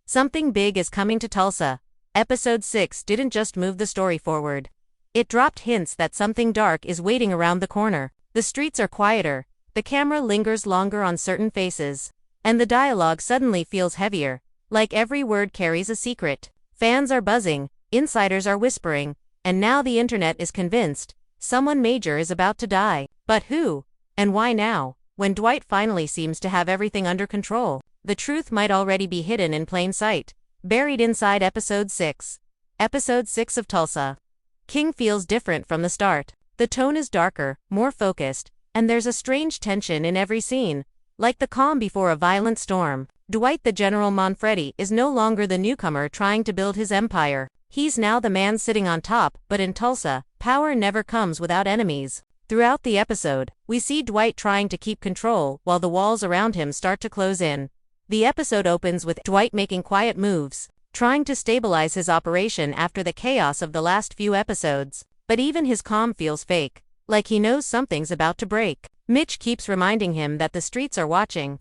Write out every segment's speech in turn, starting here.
Something big is coming to Tulsa. Episode 6 didn't just move the story forward. It dropped hints that something dark is waiting around the corner. The streets are quieter, the camera lingers longer on certain faces, and the dialogue suddenly feels heavier, like every word carries a secret. Fans are buzzing, insiders are whispering, and now the internet is convinced someone major is about to die. But who? And why now? When Dwight finally seems to have everything under control, the truth might already be hidden in plain sight, buried inside Episode 6. Episode 6 of Tulsa King feels different from the start. The tone is darker, more focused, and there's a strange tension in every scene, like the calm before a violent storm. Dwight the General Manfredi is no longer the newcomer trying to build his empire. He's now the man sitting on top, but in Tulsa, power never comes without enemies. Throughout the episode, we see Dwight trying to keep control while the walls around him start to close in. The episode opens with Dwight making quiet moves, trying to stabilize his operation after the chaos of the last few episodes. But even his calm feels fake, like he knows something's about to break. Mitch keeps reminding him that the streets are watching,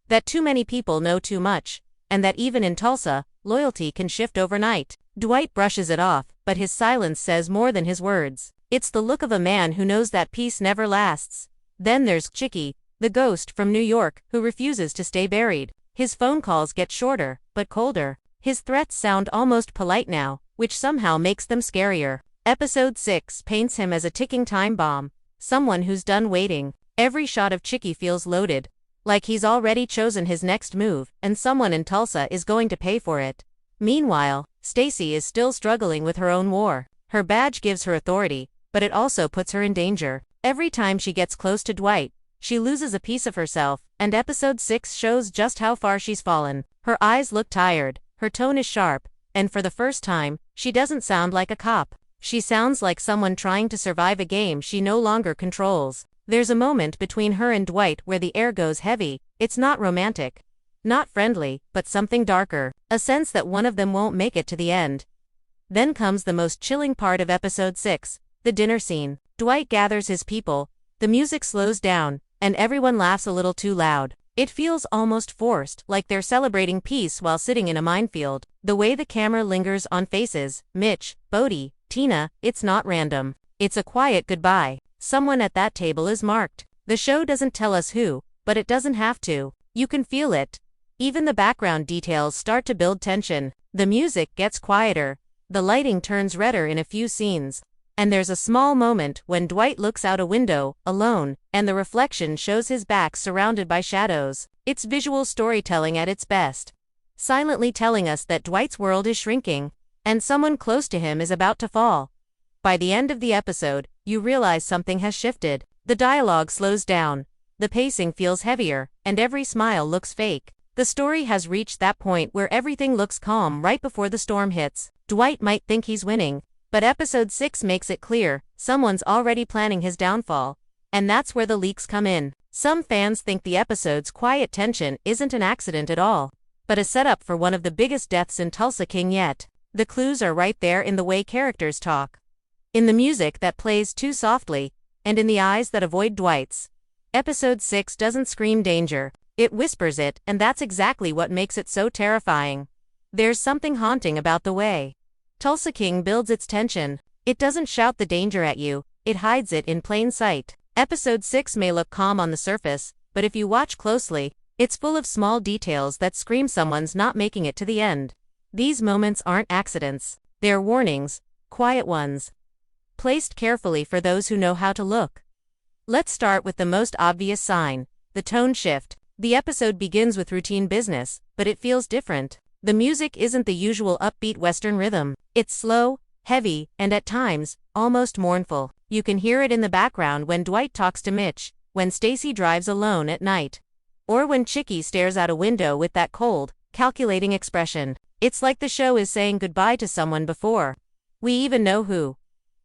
that too many people know too much, and that even in Tulsa, loyalty can shift overnight. Dwight brushes it off, but his silence says more than his words. It's the look of a man who knows that peace never lasts. Then there's Chicky, the ghost from New York, who refuses to stay buried. His phone calls get shorter, but colder. His threats sound almost polite now, which somehow makes them scarier. Episode 6 paints him as a ticking time bomb, someone who's done waiting. Every shot of Chicky feels loaded, like he's already chosen his next move, and someone in Tulsa is going to pay for it. Meanwhile, Stacy is still struggling with her own war. Her badge gives her authority, but it also puts her in danger. Every time she gets close to Dwight, she loses a piece of herself, and Episode 6 shows just how far she's fallen. Her eyes look tired, her tone is sharp, and for the first time, she doesn't sound like a cop. She sounds like someone trying to survive a game she no longer controls. There's a moment between her and Dwight where the air goes heavy. It's not romantic, not friendly, but something darker, a sense that one of them won't make it to the end. Then comes the most chilling part of Episode 6, the dinner scene. Dwight gathers his people, the music slows down, and everyone laughs a little too loud. It feels almost forced, like they're celebrating peace while sitting in a minefield. The way the camera lingers on faces, Mitch, Bodie, Tina, it's not random. It's a quiet goodbye. Someone at that table is marked. The show doesn't tell us who, but it doesn't have to. You can feel it. Even the background details start to build tension. The music gets quieter. The lighting turns redder in a few scenes. And there's a small moment when Dwight looks out a window, alone, and the reflection shows his back surrounded by shadows. It's visual storytelling at its best, silently telling us that Dwight's world is shrinking, and someone close to him is about to fall. By the end of the episode, you realize something has shifted. The dialogue slows down, the pacing feels heavier, and every smile looks fake. The story has reached that point where everything looks calm right before the storm hits. Dwight might think he's winning, but Episode 6 makes it clear, someone's already planning his downfall, and that's where the leaks come in. Some fans think the episode's quiet tension isn't an accident at all, but a setup for one of the biggest deaths in Tulsa King yet. The clues are right there in the way characters talk, in the music that plays too softly, and in the eyes that avoid Dwight's. Episode 6 doesn't scream danger, it whispers it, and that's exactly what makes it so terrifying. There's something haunting about the way Tulsa King builds its tension. It doesn't shout the danger at you, it hides it in plain sight. Episode 6 may look calm on the surface, but if you watch closely, it's full of small details that scream someone's not making it to the end. These moments aren't accidents, they're warnings, quiet ones, placed carefully for those who know how to look. Let's start with the most obvious sign, the tone shift. The episode begins with routine business, but it feels different. The music isn't the usual upbeat Western rhythm. It's slow, heavy, and at times, almost mournful. You can hear it in the background when Dwight talks to Mitch, when Stacy drives alone at night, or when Chicky stares out a window with that cold, calculating expression. It's like the show is saying goodbye to someone before we even know who.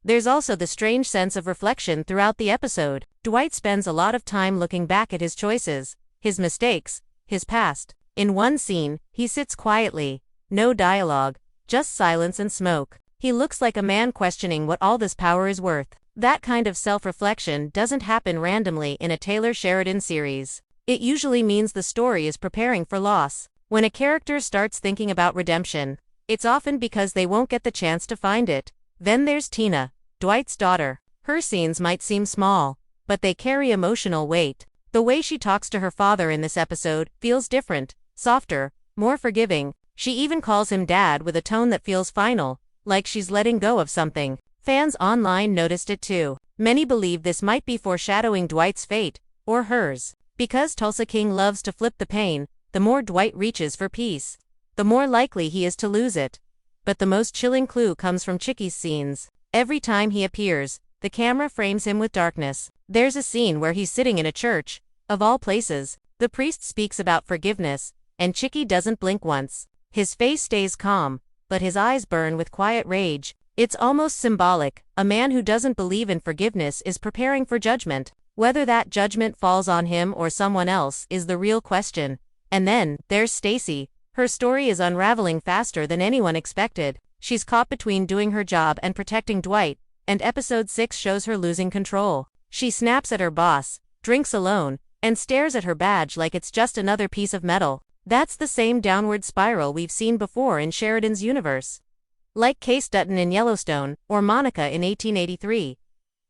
There's also the strange sense of reflection throughout the episode. Dwight spends a lot of time looking back at his choices, his mistakes, his past. In one scene, he sits quietly, no dialogue, just silence and smoke. He looks like a man questioning what all this power is worth. That kind of self-reflection doesn't happen randomly in a Taylor Sheridan series. It usually means the story is preparing for loss. When a character starts thinking about redemption, it's often because they won't get the chance to find it. Then there's Tina, Dwight's daughter. Her scenes might seem small, but they carry emotional weight. The way she talks to her father in this episode feels different, softer, more forgiving. She even calls him dad with a tone that feels final, like she's letting go of something. Fans online noticed it too. Many believe this might be foreshadowing Dwight's fate, or hers. Because Tulsa King loves to flip the pain, the more Dwight reaches for peace, the more likely he is to lose it. But the most chilling clue comes from Chicky's scenes. Every time he appears, the camera frames him with darkness. There's a scene where he's sitting in a church, of all places. The priest speaks about forgiveness, and Chicky doesn't blink once. His face stays calm, but his eyes burn with quiet rage. It's almost symbolic. A man who doesn't believe in forgiveness is preparing for judgment. Whether that judgment falls on him or someone else is the real question. And then, there's Stacy. Her story is unraveling faster than anyone expected. She's caught between doing her job and protecting Dwight, and episode 6 shows her losing control. She snaps at her boss, drinks alone, and stares at her badge like it's just another piece of metal. That's the same downward spiral we've seen before in Sheridan's universe. Like Case Dutton in Yellowstone, or Monica in 1883.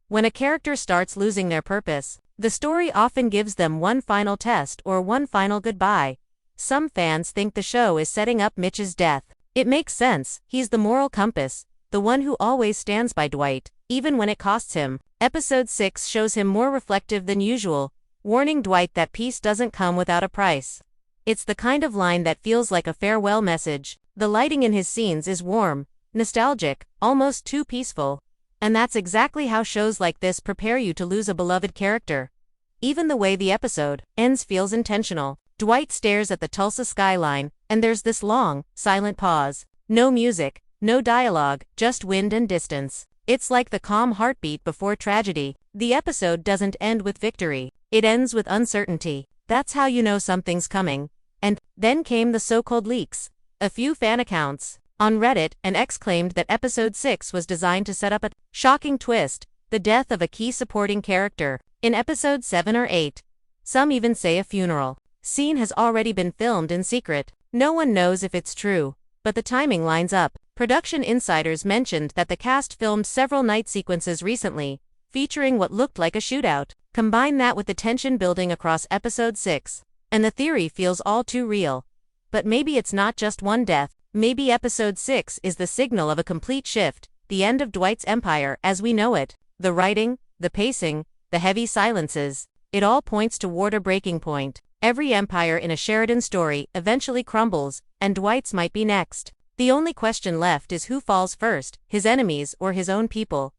When a character starts losing their purpose, the story often gives them one final test or one final goodbye. Some fans think the show is setting up Mitch's death. It makes sense. He's the moral compass, the one who always stands by Dwight, even when it costs him. Episode 6 shows him more reflective than usual, warning Dwight that peace doesn't come without a price. It's the kind of line that feels like a farewell message. The lighting in his scenes is warm, nostalgic, almost too peaceful. And that's exactly how shows like this prepare you to lose a beloved character. Even the way the episode ends feels intentional. Dwight stares at the Tulsa skyline, and there's this long, silent pause. No music, no dialogue, just wind and distance. It's like the calm heartbeat before tragedy. The episode doesn't end with victory. It ends with uncertainty. That's how you know something's coming. And then came the so-called leaks. A few fan accounts on Reddit, an ex claimed that episode 6 was designed to set up a shocking twist, the death of a key supporting character, in episode 7 or 8. Some even say a funeral scene has already been filmed in secret. No one knows if it's true, but the timing lines up. Production insiders mentioned that the cast filmed several night sequences recently, featuring what looked like a shootout. Combine that with the tension building across episode 6, and the theory feels all too real. But maybe it's not just one death. Maybe episode 6 is the signal of a complete shift, the end of Dwight's empire as we know it. The writing, the pacing, the heavy silences, it all points toward a breaking point. Every empire in a Sheridan story eventually crumbles, and Dwight's might be next. The only question left is who falls first, his enemies or his own people.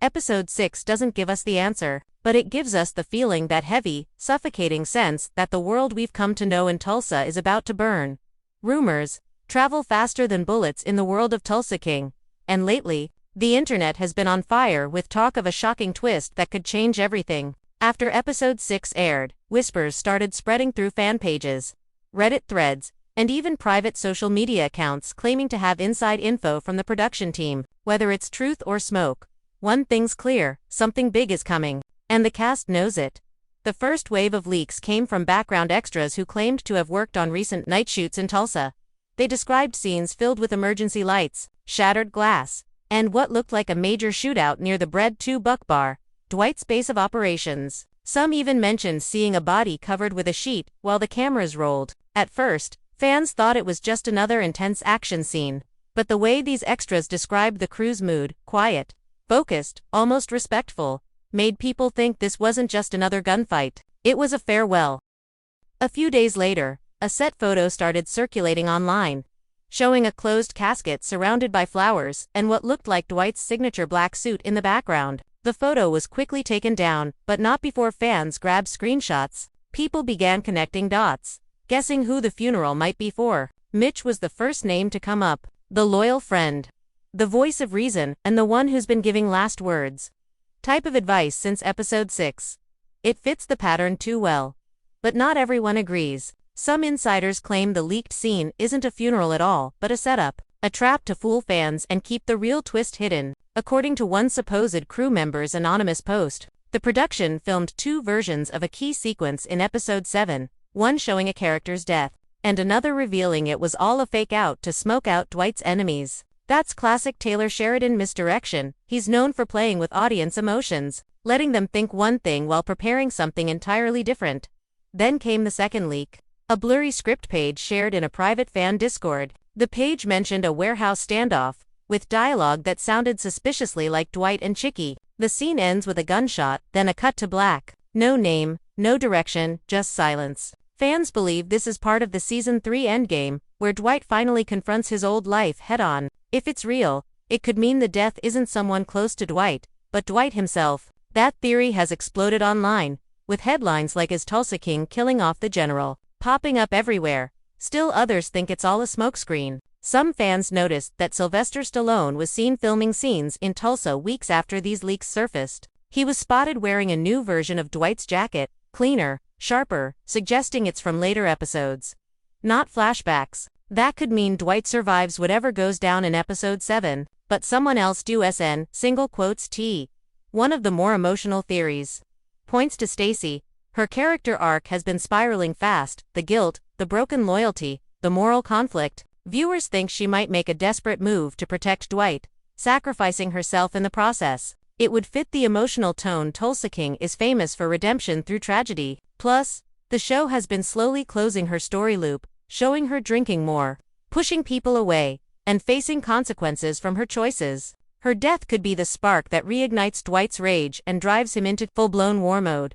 Episode 6 doesn't give us the answer, but it gives us the feeling, that heavy, suffocating sense that the world we've come to know in Tulsa is about to burn. Rumors travel faster than bullets in the world of Tulsa King, and lately, the internet has been on fire with talk of a shocking twist that could change everything. After episode 6 aired, whispers started spreading through fan pages, Reddit threads, and even private social media accounts claiming to have inside info from the production team. Whether it's truth or smoke, one thing's clear: something big is coming, and the cast knows it. The first wave of leaks came from background extras who claimed to have worked on recent night shoots in Tulsa. They described scenes filled with emergency lights, shattered glass, and what looked like a major shootout near the Bread 2 Buck Bar, Dwight's base of operations. Some even mentioned seeing a body covered with a sheet while the cameras rolled. At first, fans thought it was just another intense action scene. But the way these extras described the crew's mood, quiet, focused, almost respectful, made people think this wasn't just another gunfight. It was a farewell. A few days later, a set photo started circulating online, showing a closed casket surrounded by flowers and what looked like Dwight's signature black suit in the background. The photo was quickly taken down, but not before fans grabbed screenshots. People began connecting dots, guessing who the funeral might be for. Mitch was the first name to come up, the loyal friend, the voice of reason, and the one who's been giving last words type of advice since episode 6. It fits the pattern too well. But not everyone agrees. Some insiders claim the leaked scene isn't a funeral at all, but a setup, a trap to fool fans and keep the real twist hidden. According to one supposed crew member's anonymous post, the production filmed 2 versions of a key sequence in episode 7, one showing a character's death, and another revealing it was all a fake out to smoke out Dwight's enemies. That's classic Taylor Sheridan misdirection. He's known for playing with audience emotions, letting them think one thing while preparing something entirely different. Then came the second leak. A blurry script page shared in a private fan Discord. The page mentioned a warehouse standoff, with dialogue that sounded suspiciously like Dwight and Chicky. The scene ends with a gunshot, then a cut to black. No name, no direction, just silence. Fans believe this is part of the Season 3 Endgame, where Dwight finally confronts his old life head-on. If it's real, it could mean the death isn't someone close to Dwight, but Dwight himself. That theory has exploded online, with headlines like "Is Tulsa King killing off the general?" popping up everywhere. Still others think it's all a smokescreen. Some fans noticed that Sylvester Stallone was seen filming scenes in Tulsa weeks after these leaks surfaced. He was spotted wearing a new version of Dwight's jacket, cleaner, sharper, suggesting it's from later episodes. Not flashbacks. That could mean Dwight survives whatever goes down in episode 7, but someone else do SN, single quotes T. One of the more emotional theories points to Stacy. Her character arc has been spiraling fast, the guilt, the broken loyalty, the moral conflict. Viewers think she might make a desperate move to protect Dwight, sacrificing herself in the process. It would fit the emotional tone Tulsa King is famous for: redemption through tragedy. Plus, the show has been slowly closing her story loop, showing her drinking more, pushing people away, and facing consequences from her choices. Her death could be the spark that reignites Dwight's rage and drives him into full-blown war mode.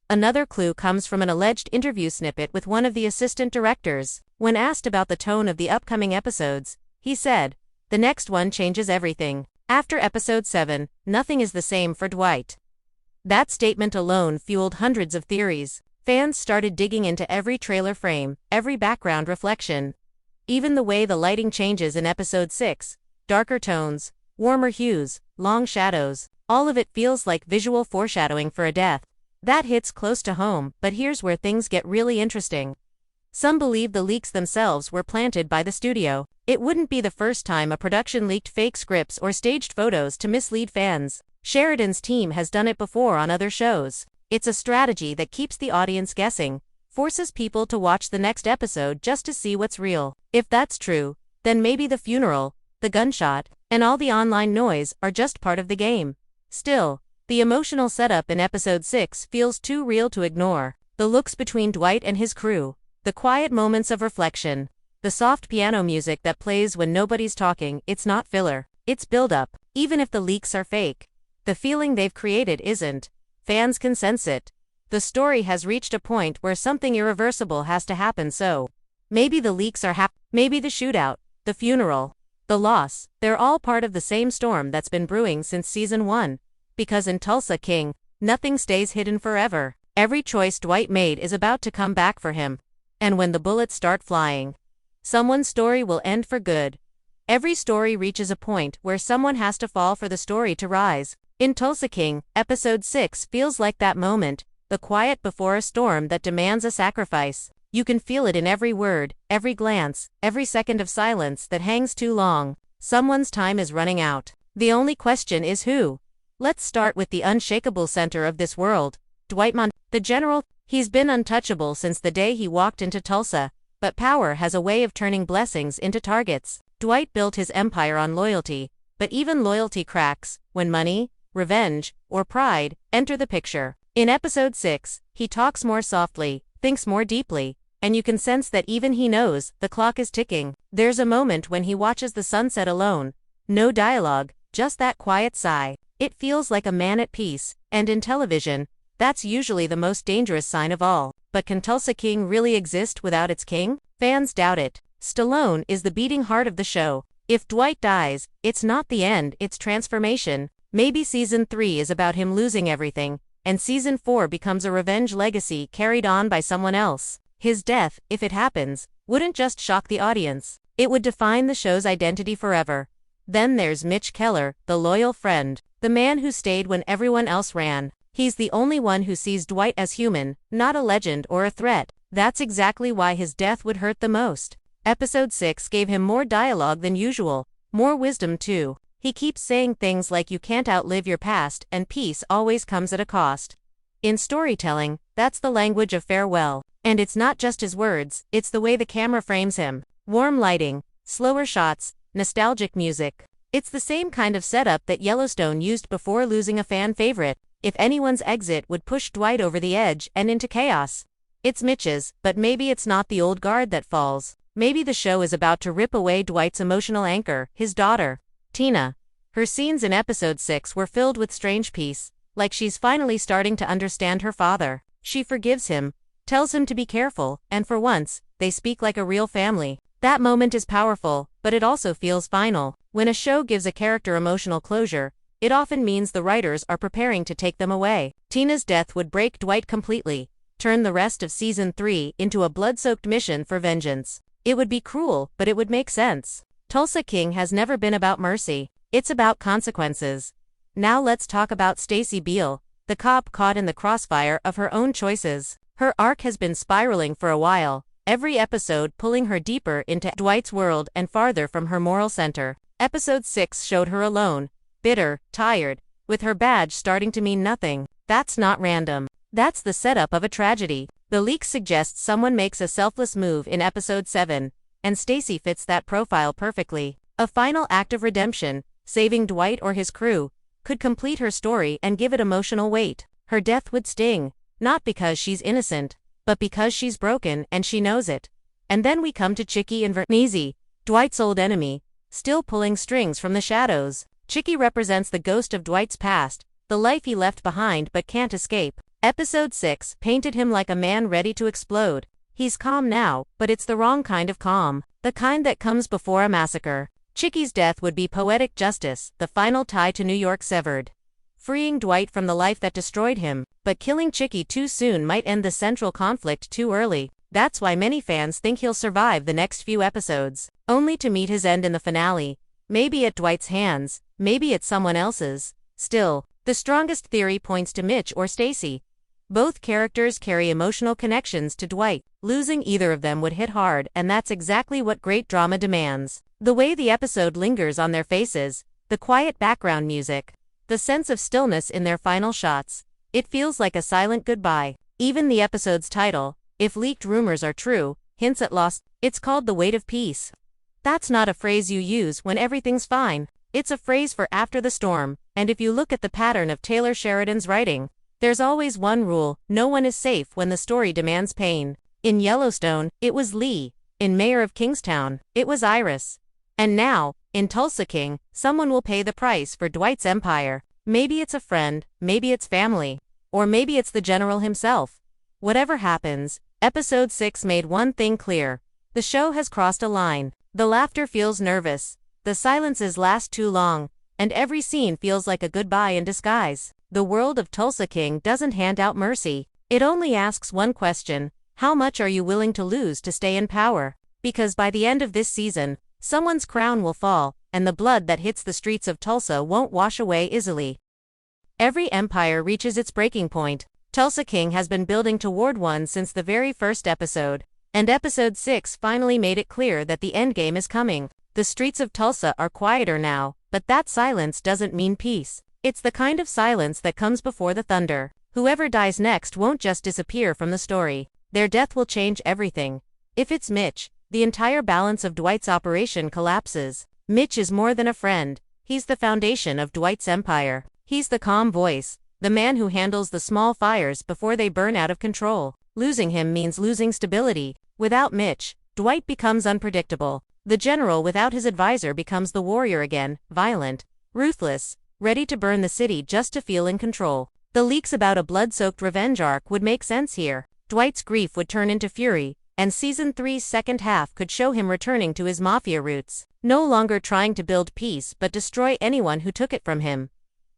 Another clue comes from an alleged interview snippet with one of the assistant directors. When asked about the tone of the upcoming episodes, he said, "The next one changes everything. After episode 7, nothing is the same for Dwight." That statement alone fueled hundreds of theories. Fans started digging into every trailer frame, every background reflection. Even the way the lighting changes in episode 6, darker tones, warmer hues, long shadows, all of it feels like visual foreshadowing for a death. That hits close to home, but here's where things get really interesting. Some believe the leaks themselves were planted by the studio. It wouldn't be the first time a production leaked fake scripts or staged photos to mislead fans. Sheridan's team has done it before on other shows. It's a strategy that keeps the audience guessing, forces people to watch the next episode just to see what's real. If that's true, then maybe the funeral, the gunshot, and all the online noise are just part of the game. Still, the emotional setup in episode 6 feels too real to ignore. The looks between Dwight and his crew, the quiet moments of reflection, the soft piano music that plays when nobody's talking, it's not filler, it's build-up. Even if the leaks are fake, the feeling they've created isn't. Fans can sense it. The story has reached a point where something irreversible has to happen, so maybe the leaks are maybe the shootout, the funeral, the loss, they're all part of the same storm that's been brewing since season 1. Because in Tulsa King, nothing stays hidden forever. Every choice Dwight made is about to come back for him. And when the bullets start flying, someone's story will end for good. Every story reaches a point where someone has to fall for the story to rise. In Tulsa King, episode 6 feels like that moment, the quiet before a storm that demands a sacrifice. You can feel it in every word, every glance, every second of silence that hangs too long. Someone's time is running out. The only question is who? Let's start with the unshakable center of this world, Dwight Manfredi, the general. He's been untouchable since the day he walked into Tulsa, but power has a way of turning blessings into targets. Dwight built his empire on loyalty, but even loyalty cracks when money, revenge, or pride enter the picture. In episode 6, he talks more softly, thinks more deeply, and you can sense that even he knows the clock is ticking. There's a moment when he watches the sunset alone. No dialogue, just that quiet sigh. It feels like a man at peace, and in television, that's usually the most dangerous sign of all. But can Tulsa King really exist without its king? Fans doubt it. Stallone is the beating heart of the show. If Dwight dies, it's not the end, it's transformation. Maybe season 3 is about him losing everything, and season 4 becomes a revenge legacy carried on by someone else. His death, if it happens, wouldn't just shock the audience. It would define the show's identity forever. Then there's Mitch Keller, the loyal friend. The man who stayed when everyone else ran. He's the only one who sees Dwight as human, not a legend or a threat. That's exactly why his death would hurt the most. Episode 6 gave him more dialogue than usual, more wisdom too. He keeps saying things like "you can't outlive your past" and "peace always comes at a cost." In storytelling, that's the language of farewell. And it's not just his words, it's the way the camera frames him. Warm lighting, slower shots, nostalgic music. It's the same kind of setup that Yellowstone used before losing a fan favorite. If anyone's exit would push Dwight over the edge and into chaos. It's Mitch's, but maybe it's not the old guard that falls. Maybe the show is about to rip away Dwight's emotional anchor, his daughter, Tina. Her scenes in episode 6 were filled with strange peace, like she's finally starting to understand her father. She forgives him, tells him to be careful, and for once, they speak like a real family. That moment is powerful, but it also feels final. When a show gives a character emotional closure, it often means the writers are preparing to take them away. Tina's death would break Dwight completely, turn the rest of season 3 into a blood-soaked mission for vengeance. It would be cruel, but it would make sense. Tulsa King has never been about mercy. It's about consequences. Now let's talk about Stacy Beale, the cop caught in the crossfire of her own choices. Her arc has been spiraling for a while, every episode pulling her deeper into Dwight's world and farther from her moral center. Episode 6 showed her alone, bitter, tired, with her badge starting to mean nothing. That's not random. That's the setup of a tragedy. The leak suggests someone makes a selfless move in episode 7, and Stacy fits that profile perfectly. A final act of redemption, saving Dwight or his crew, could complete her story and give it emotional weight. Her death would sting, not because she's innocent, but because she's broken and she knows it. And then we come to Chicky and Vernese, Dwight's old enemy, still pulling strings from the shadows. Chicky represents the ghost of Dwight's past, the life he left behind but can't escape. Episode 6 painted him like a man ready to explode. He's calm now, but it's the wrong kind of calm, the kind that comes before a massacre. Chicky's death would be poetic justice, the final tie to New York severed, freeing Dwight from the life that destroyed him, but killing Chicky too soon might end the central conflict too early. That's why many fans think he'll survive the next few episodes, only to meet his end in the finale. Maybe at Dwight's hands, maybe at someone else's. Still, the strongest theory points to Mitch or Stacy. Both characters carry emotional connections to Dwight. Losing either of them would hit hard, and that's exactly what great drama demands. The way the episode lingers on their faces, the quiet background music, the sense of stillness in their final shots. It feels like a silent goodbye. Even the episode's title, if leaked rumors are true, hints at loss. It's called the weight of peace. That's not a phrase you use when everything's fine. It's a phrase for after the storm, and if you look at the pattern of Taylor Sheridan's writing, there's always one rule: no one is safe when the story demands pain. In Yellowstone, it was Lee. In Mayor of Kingstown, it was Iris. And now, in Tulsa King, someone will pay the price for Dwight's empire. Maybe it's a friend, maybe it's family, or maybe it's the general himself. Whatever happens, episode 6 made one thing clear. The show has crossed a line. The laughter feels nervous, the silences last too long, and every scene feels like a goodbye in disguise. The world of Tulsa King doesn't hand out mercy. It only asks one question: how much are you willing to lose to stay in power? Because by the end of this season, someone's crown will fall, and the blood that hits the streets of Tulsa won't wash away easily. Every empire reaches its breaking point. Tulsa King has been building toward one since the very first episode, and episode 6 finally made it clear that the endgame is coming. The streets of Tulsa are quieter now, but that silence doesn't mean peace. It's the kind of silence that comes before the thunder. Whoever dies next won't just disappear from the story. Their death will change everything. If it's Mitch, the entire balance of Dwight's operation collapses. Mitch is more than a friend. He's the foundation of Dwight's empire. He's the calm voice, the man who handles the small fires before they burn out of control. Losing him means losing stability. Without Mitch, Dwight becomes unpredictable. The general without his advisor becomes the warrior again, violent, ruthless, ready to burn the city just to feel in control. The leaks about a blood-soaked revenge arc would make sense here. Dwight's grief would turn into fury, and season 3's second half could show him returning to his mafia roots, no longer trying to build peace but destroy anyone who took it from him.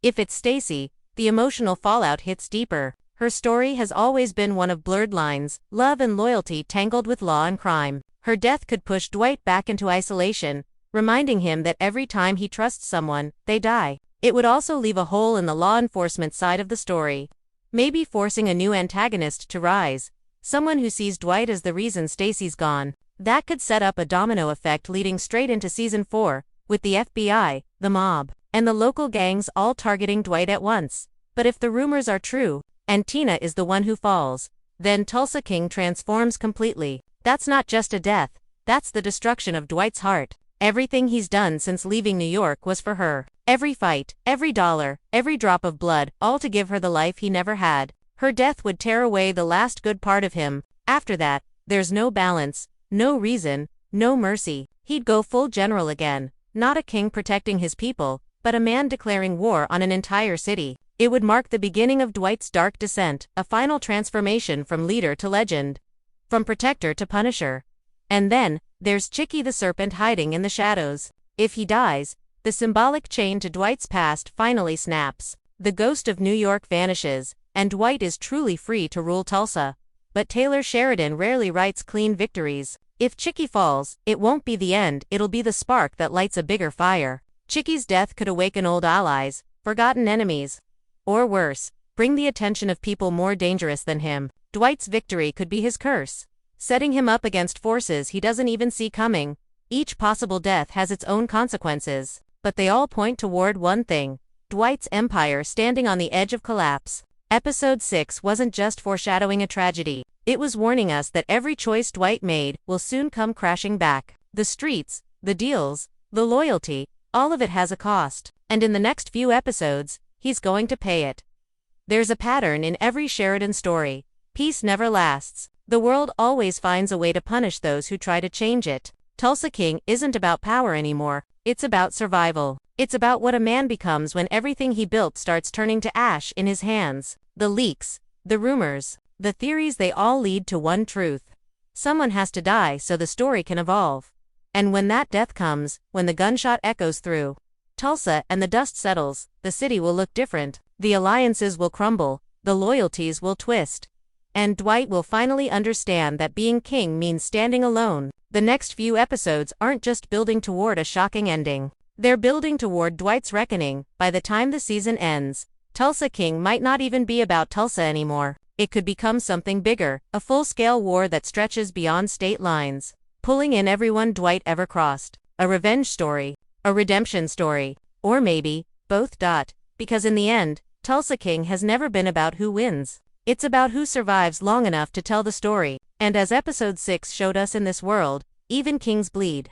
If it's Stacy, the emotional fallout hits deeper. Her story has always been one of blurred lines, love and loyalty tangled with law and crime. Her death could push Dwight back into isolation, reminding him that every time he trusts someone, they die. It would also leave a hole in the law enforcement side of the story, maybe forcing a new antagonist to rise, someone who sees Dwight as the reason Stacy's gone. That could set up a domino effect leading straight into season 4, with the FBI, the mob, and the local gangs all targeting Dwight at once. But if the rumors are true, and Tina is the one who falls, Then Tulsa King transforms completely. That's not just a death, that's the destruction of Dwight's heart. Everything he's done since leaving New York was for her. Every fight, every dollar, every drop of blood, all to give her the life he never had. Her death would tear away the last good part of him. After that, there's no balance, no reason, no mercy. He'd go full general again. Not a king protecting his people, but a man declaring war on an entire city. It would mark the beginning of Dwight's dark descent, a final transformation from leader to legend. From protector to punisher. And then, there's Chicky the serpent hiding in the shadows. If he dies, the symbolic chain to Dwight's past finally snaps. The ghost of New York vanishes, and Dwight is truly free to rule Tulsa. But Taylor Sheridan rarely writes clean victories. If Chicky falls, it won't be the end, it'll be the spark that lights a bigger fire. Chicky's death could awaken old allies, forgotten enemies. Or worse, bring the attention of people more dangerous than him. Dwight's victory could be his curse, setting him up against forces he doesn't even see coming. Each possible death has its own consequences, but they all point toward one thing: Dwight's empire standing on the edge of collapse. Episode 6 wasn't just foreshadowing a tragedy, it was warning us that every choice Dwight made will soon come crashing back. The streets, the deals, the loyalty, all of it has a cost, and in the next few episodes, he's going to pay it. There's a pattern in every Sheridan story. Peace never lasts. The world always finds a way to punish those who try to change it. Tulsa King isn't about power anymore, it's about survival. It's about what a man becomes when everything he built starts turning to ash in his hands. The leaks, the rumors, the theories, they all lead to one truth. Someone has to die so the story can evolve. And when that death comes, when the gunshot echoes through Tulsa and the dust settles, the city will look different. The alliances will crumble, the loyalties will twist. And Dwight will finally understand that being king means standing alone. The next few episodes aren't just building toward a shocking ending. They're building toward Dwight's reckoning. By the time the season ends, Tulsa King might not even be about Tulsa anymore. It could become something bigger, a full-scale war that stretches beyond state lines, pulling in everyone Dwight ever crossed. A revenge story, a redemption story, or maybe both. Because in the end, Tulsa King has never been about who wins. It's about who survives long enough to tell the story. And as episode 6 showed us in this world, even kings bleed.